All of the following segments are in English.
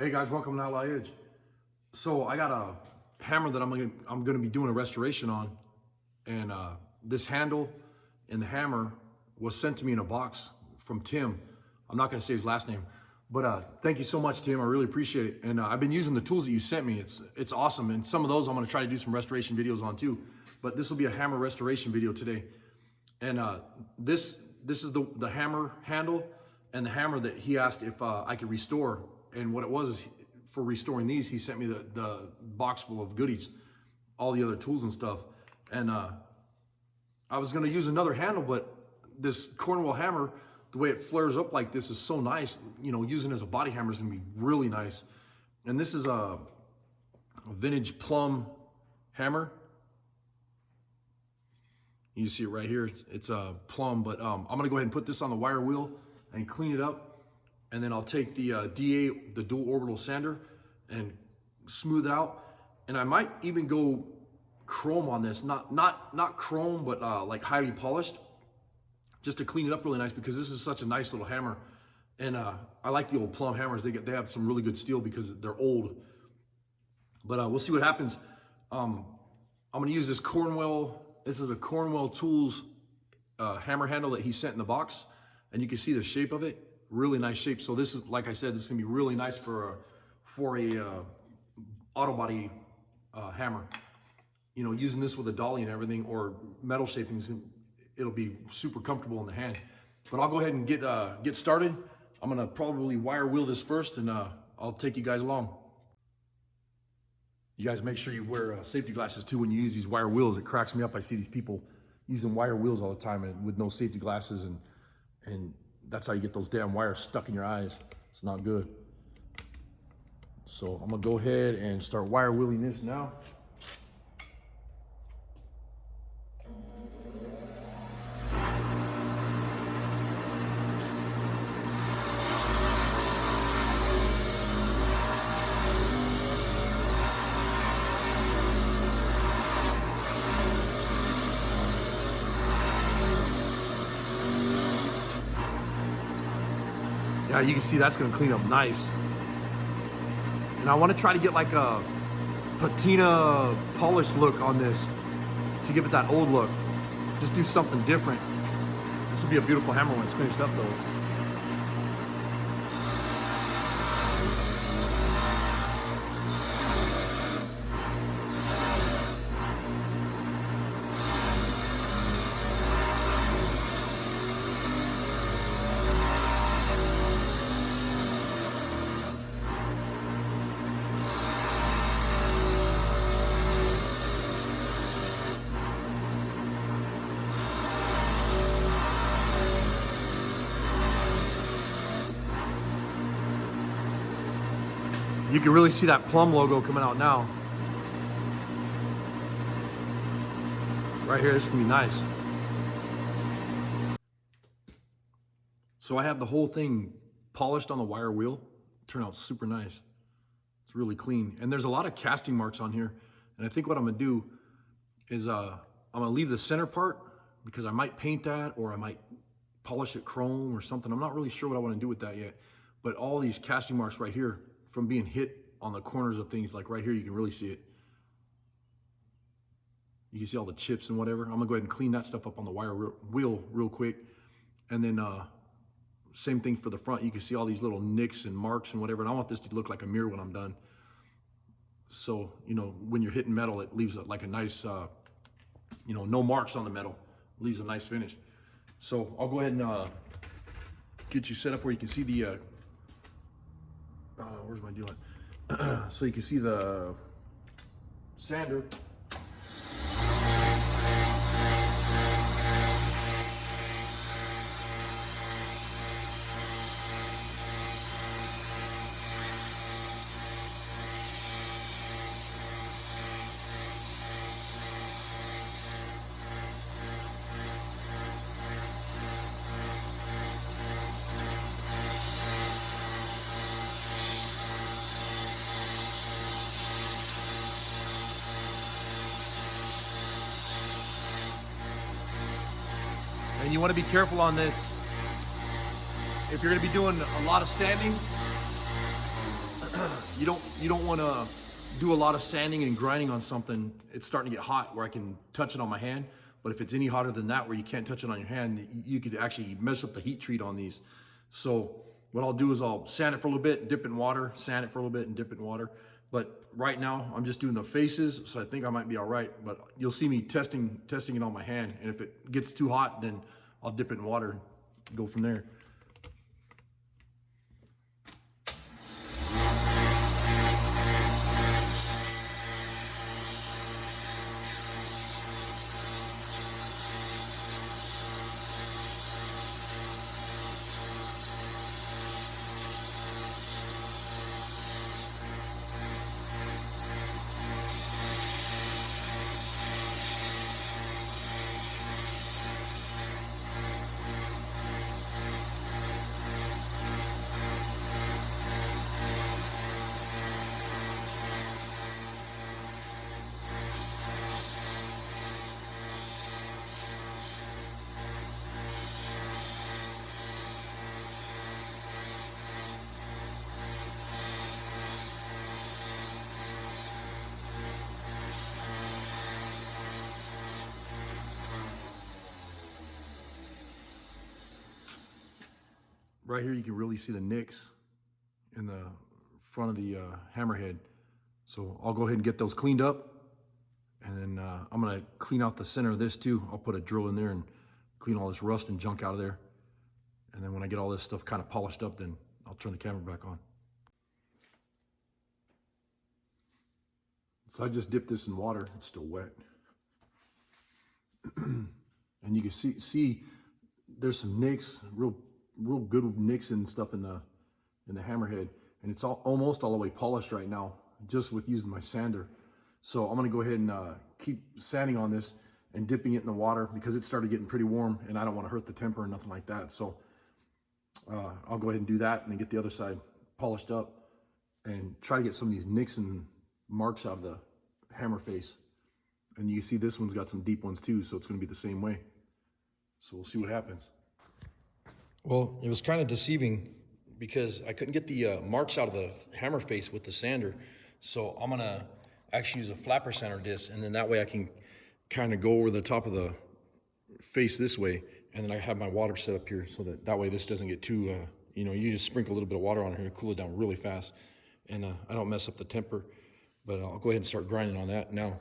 Hey guys, welcome to Outlaw Edge. So I got a hammer that I'm gonna be doing a restoration on, and this handle and the hammer was sent to me in a box from Tim. I'm not gonna say his last name, but thank you so much, Tim. I really appreciate it. And I've been using the tools that you sent me. It's awesome, and some of those I'm gonna try to do some restoration videos on too. But this will be a hammer restoration video today. And this is the hammer handle and the hammer that he asked if I could restore. And what it was is, for restoring these, he sent me the box full of goodies, all the other tools and stuff. And I was gonna use another handle, but this Cornwall hammer, the way it flares up like this is so nice. You know, using it as a body hammer is gonna be really nice. And this is a vintage plum hammer. You see it right here, it's a plum, but I'm gonna go ahead and put this on the wire wheel and clean it up. And then I'll take the DA, the dual orbital sander, and smooth it out. And I might even go chrome on this, not chrome, but like highly polished, just to clean it up really nice, because this is such a nice little hammer. And I like the old plum hammers. They have some really good steel because they're old. But we'll see what happens. I'm gonna use this Cornwall. This is a Cornwall Tools hammer handle that he sent in the box, and you can see the shape of it. Really nice shape. So this is, like I said, this is gonna be really nice for a auto body hammer. You know, using this with a dolly and everything, or metal shapings, it'll be super comfortable in the hand. But I'll go ahead and get started. I'm gonna probably wire wheel this first, and I'll take you guys along. You guys make sure you wear safety glasses too when you use these wire wheels. It cracks me up. I see these people using wire wheels all the time and with no safety glasses, and that's how you get those damn wires stuck in your eyes. It's not good. So I'm gonna go ahead and start wire wheeling this now. Yeah, you can see that's gonna clean up nice. And I wanna try to get like a patina polish look on this to give it that old look. Just do something different. This will be a beautiful hammer when it's finished up though. You can really see that plum logo coming out now. Right here, this is gonna be nice. So I have the whole thing polished on the wire wheel. Turned out super nice. It's really clean. And there's a lot of casting marks on here. And I think what I'm gonna do is I'm gonna leave the center part, because I might paint that, or I might polish it chrome or something. I'm not really sure what I wanna do with that yet. But all these casting marks right here, from being hit on the corners of things, like right here, you can really see it. You can see all the chips and whatever. I'm gonna go ahead and clean that stuff up on the wire wheel real quick. And then same thing for the front. You can see all these little nicks and marks and whatever. And I want this to look like a mirror when I'm done. So, you know, when you're hitting metal, it leaves like a nice, you know, no marks on the metal. It leaves a nice finish. So I'll go ahead and get you set up where you can see the, where's my deal at? So you can see the sander. And you want to be careful on this. If you're going to be doing a lot of sanding, you don't want to do a lot of sanding and grinding on something. It's starting to get hot where I can touch it on my hand. But if it's any hotter than that where you can't touch it on your hand, you could actually mess up the heat treat on these. So what I'll do is I'll sand it for a little bit, dip it in water, sand it for a little bit and dip it in water. But right now I'm just doing the faces, so I think I might be all right. But you'll see me testing it on my hand. And if it gets too hot, then I'll dip it in water and go from there. Right here, you can really see the nicks in the front of the hammerhead. So I'll go ahead and get those cleaned up. And then I'm gonna clean out the center of this too. I'll put a drill in there and clean all this rust and junk out of there. And then when I get all this stuff kind of polished up, then I'll turn the camera back on. So I just dipped this in water. It's still wet. And you can see there's some nicks, real good nicks and stuff in the hammerhead, and it's almost all the way polished right now just with using my sander. So I'm gonna go ahead and keep sanding on this and dipping it in the water because it started getting pretty warm and I don't want to hurt the temper or nothing like that. So I'll go ahead and do that and then get the other side polished up and try to get some of these nicks and marks out of the hammer face. And you see this one's got some deep ones too, so it's gonna be the same way. So we'll see what happens. Well, it was kind of deceiving because I couldn't get the marks out of the hammer face with the sander. So I'm gonna actually use a flapper sander disc, and then that way I can kind of go over the top of the face this way, and then I have my water set up here so that way this doesn't get too, you just sprinkle a little bit of water on here to cool it down really fast, and I don't mess up the temper. But I'll go ahead and start grinding on that now.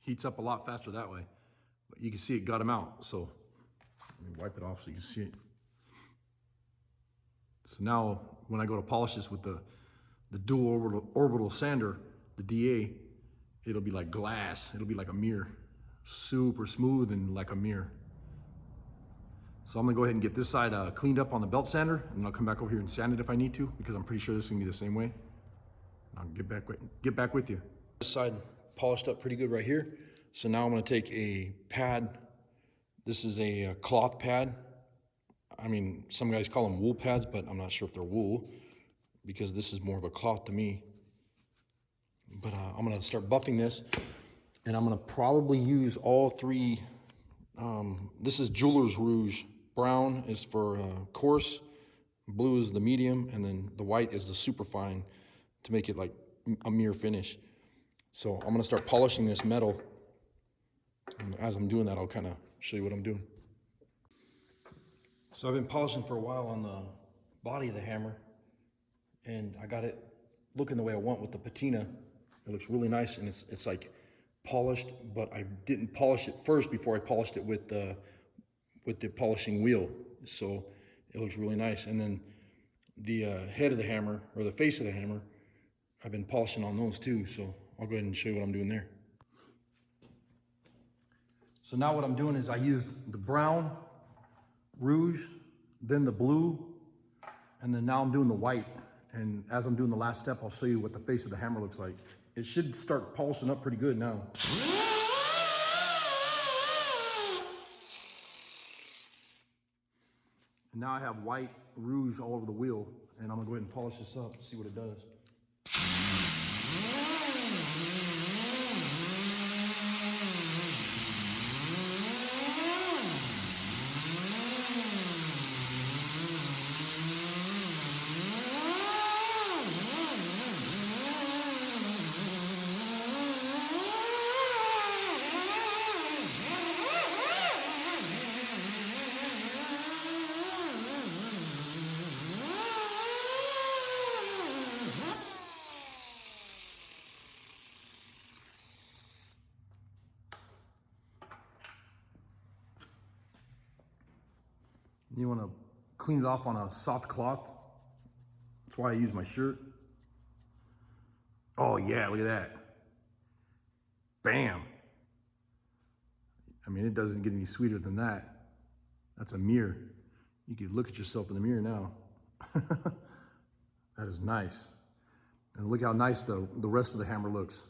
Heats up a lot faster that way, but you can see it got them out. So let me wipe it off so you can see it. So now when I go to polish this with the dual orbital sander, the DA, it'll be like glass. It'll be like a mirror, super smooth and like a mirror. So I'm gonna go ahead and get this side cleaned up on the belt sander, and then I'll come back over here and sand it if I need to, because I'm pretty sure this is gonna be the same way. I'll get back with you. This side polished up pretty good right here. So now I'm gonna take a pad. This is a cloth pad. I mean, some guys call them wool pads, but I'm not sure if they're wool because this is more of a cloth to me. But I'm gonna start buffing this, and I'm gonna probably use all three. This is Jeweler's Rouge. Brown is for coarse, blue is the medium, and then the white is the super fine to make it like a mirror finish. So I'm gonna start polishing this metal. And as I'm doing that, I'll kind of show you what I'm doing. So I've been polishing for a while on the body of the hammer, and I got it looking the way I want with the patina. It looks really nice, and it's like polished, but I didn't polish it first before I polished it with the polishing wheel. So it looks really nice. And then the head of the hammer, or the face of the hammer, I've been polishing on those too. So I'll go ahead and show you what I'm doing there. So now what I'm doing is I used the brown, rouge, then the blue, and then now I'm doing the white. And as I'm doing the last step, I'll show you what the face of the hammer looks like. It should start polishing up pretty good now. And now I have white rouge all over the wheel, and I'm gonna go ahead and polish this up and see what it does. You want to clean it off on a soft cloth. That's why I use my shirt. Oh yeah, look at that. Bam. I mean, it doesn't get any sweeter than that. That's a mirror. You could look at yourself in the mirror now. That is nice. And look how nice the rest of the hammer looks.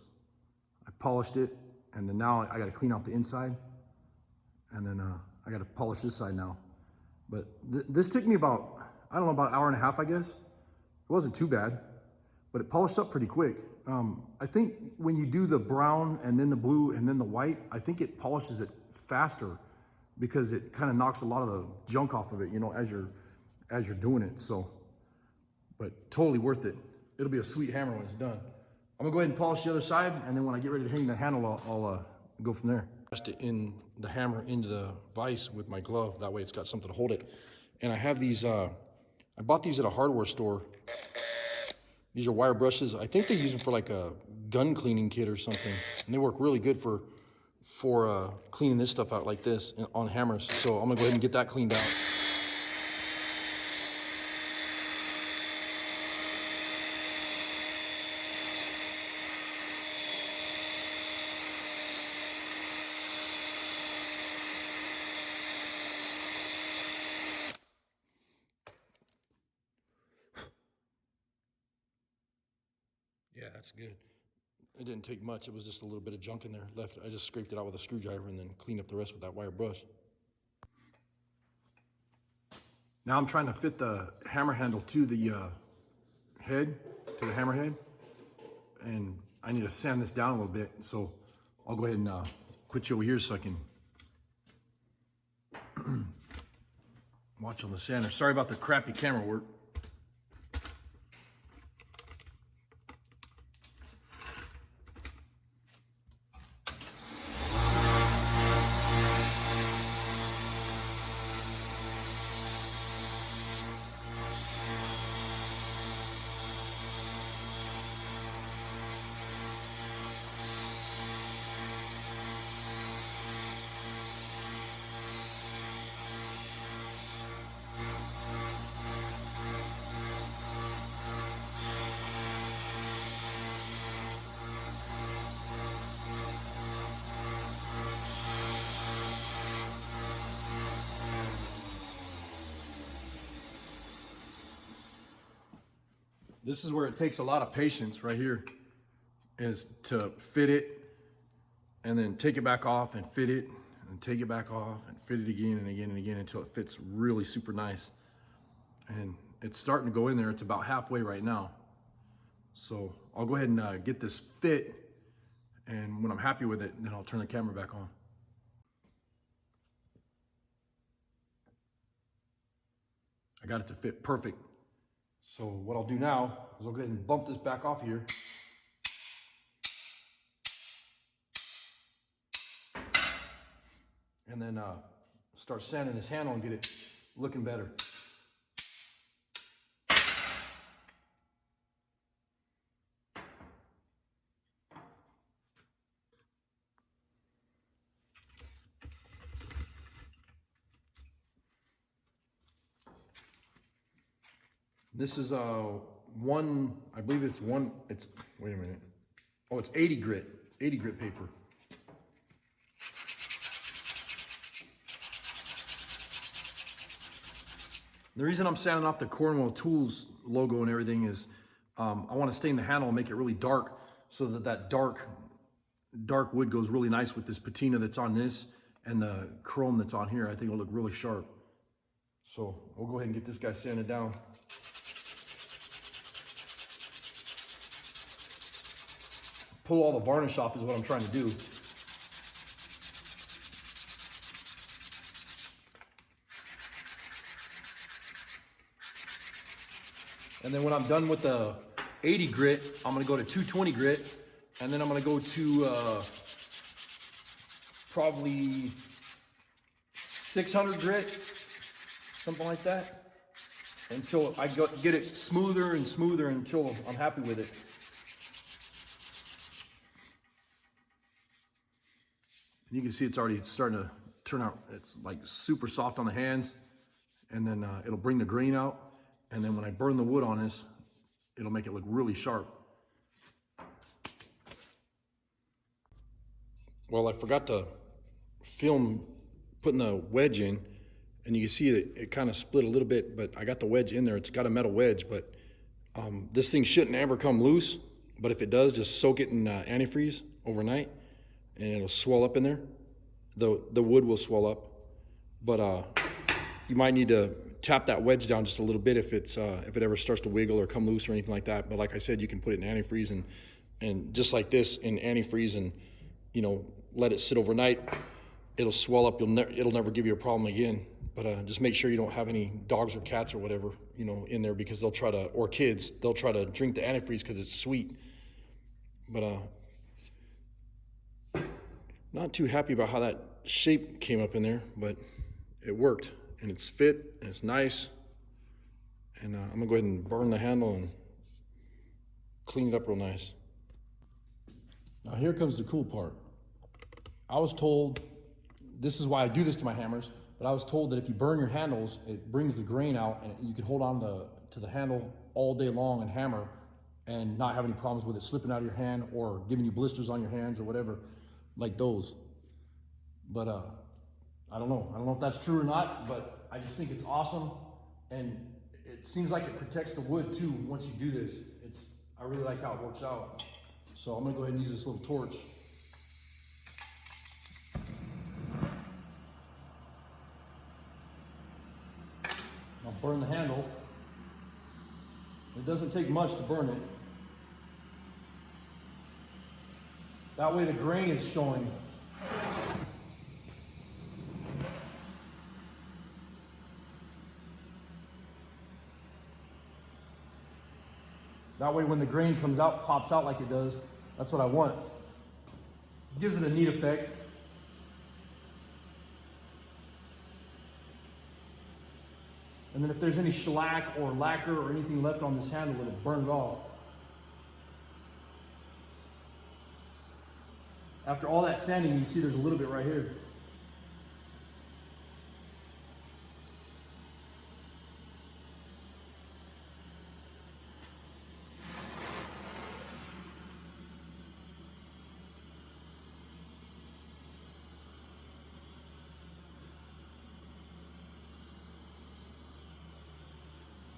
I polished it, and then now I got to clean out the inside. And then I got to polish this side now. But this took me about, I don't know, about an hour and a half, I guess. It wasn't too bad, but it polished up pretty quick. I think when you do the brown and then the blue and then the white, I think it polishes it faster because it kind of knocks a lot of the junk off of it, you know, as you're doing it. So, but totally worth it. It'll be a sweet hammer when it's done. I'm gonna go ahead and polish the other side, and then when I get ready to hang the handle, I'll go from there. It in the hammer into the vise with my glove. That way it's got something to hold it. And I have these, I bought these at a hardware store. These are wire brushes. I think they use them for like a gun cleaning kit or something. And they work really good for cleaning this stuff out like this on hammers. So I'm gonna go ahead and get that cleaned out. Yeah, that's good. It didn't take much. It was just a little bit of junk in there left. I just scraped it out with a screwdriver and then cleaned up the rest with that wire brush. Now I'm trying to fit the hammer handle to the head, to the hammer head. And I need to sand this down a little bit. So I'll go ahead and put you over here so I can watch on the sander. Sorry about the crappy camera work. This is where it takes a lot of patience right here, is to fit it and then take it back off and fit it and take it back off and fit it again and again and again until it fits really super nice. And it's starting to go in there. It's about halfway right now. So I'll go ahead and get this fit, and when I'm happy with it, then I'll turn the camera back on. I got it to fit perfect. So what I'll do now is I'll go ahead and bump this back off here, and then start sanding this handle and get it looking better. This is one, I believe it's one, wait a minute. Oh, it's 80 grit paper. The reason I'm sanding off the Cornwall Tools logo and everything is I want to stain the handle and make it really dark so that dark wood goes really nice with this patina that's on this and the chrome that's on here. I think it'll look really sharp. So we'll go ahead and get this guy sanded down. Pull all the varnish off is what I'm trying to do. And then when I'm done with the 80 grit, I'm gonna go to 220 grit, and then I'm gonna go to probably 600 grit, something like that, until I get it smoother and smoother until I'm happy with it. And you can see it's already starting to turn out, it's like super soft on the hands, and then it'll bring the grain out. And then when I burn the wood on this, it'll make it look really sharp. Well, I forgot to film putting the wedge in, and you can see that it kind of split a little bit, but I got the wedge in there. It's got a metal wedge, but this thing shouldn't ever come loose. But if it does, just soak it in antifreeze overnight, and it'll swell up in there. The wood will swell up, but you might need to tap that wedge down just a little bit if it ever starts to wiggle or come loose or anything like that. But like I said, you can put it in antifreeze and just like this in antifreeze, and let it sit overnight. It'll swell up. It'll never give you a problem again. But just make sure you don't have any dogs or cats or whatever in there, because they'll try to, or kids, they'll try to drink the antifreeze because it's sweet. But not too happy about how that shape came up in there, but it worked. And it's fit, and it's nice. And I'm gonna go ahead and burn the handle and clean it up real nice. Now here comes the cool part. I was told, this is why I do this to my hammers, but I was told that if you burn your handles, it brings the grain out, and you can hold on to the handle all day long and hammer and not have any problems with it slipping out of your hand or giving you blisters on your hands or whatever, like those. But I don't know if that's true or not, but I just think it's awesome, and it seems like it protects the wood too once you do this. I really like how it works out. So I'm gonna go ahead and use this little torch. I'll burn the handle. It doesn't take much to burn it. That way the grain is showing. That way when the grain comes out, pops out like it does, that's what I want. It gives it a neat effect. And then if there's any shellac or lacquer or anything left on this handle, it'll burn it off. After all that sanding, you see there's a little bit right here.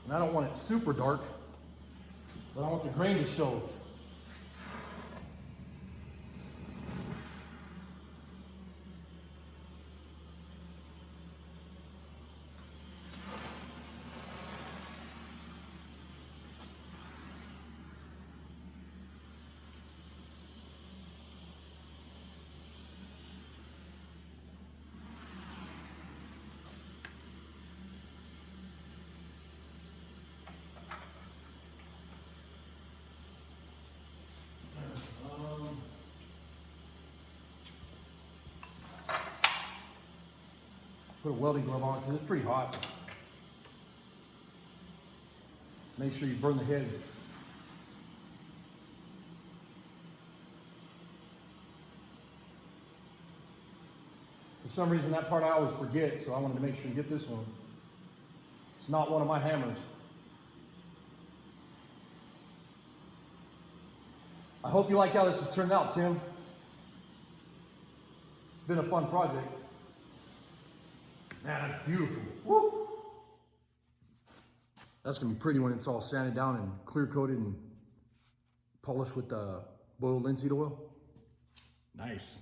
And I don't want it super dark, but I want the grain to show. Put a welding glove on because it's pretty hot. Make sure you burn the head. For some reason, that part I always forget, so I wanted to make sure you get this one. It's not one of my hammers. I hope you like how this has turned out, Tim. It's been a fun project. Man, that's beautiful. Woo! That's gonna be pretty when it's all sanded down and clear coated and polished with boiled linseed oil. Nice.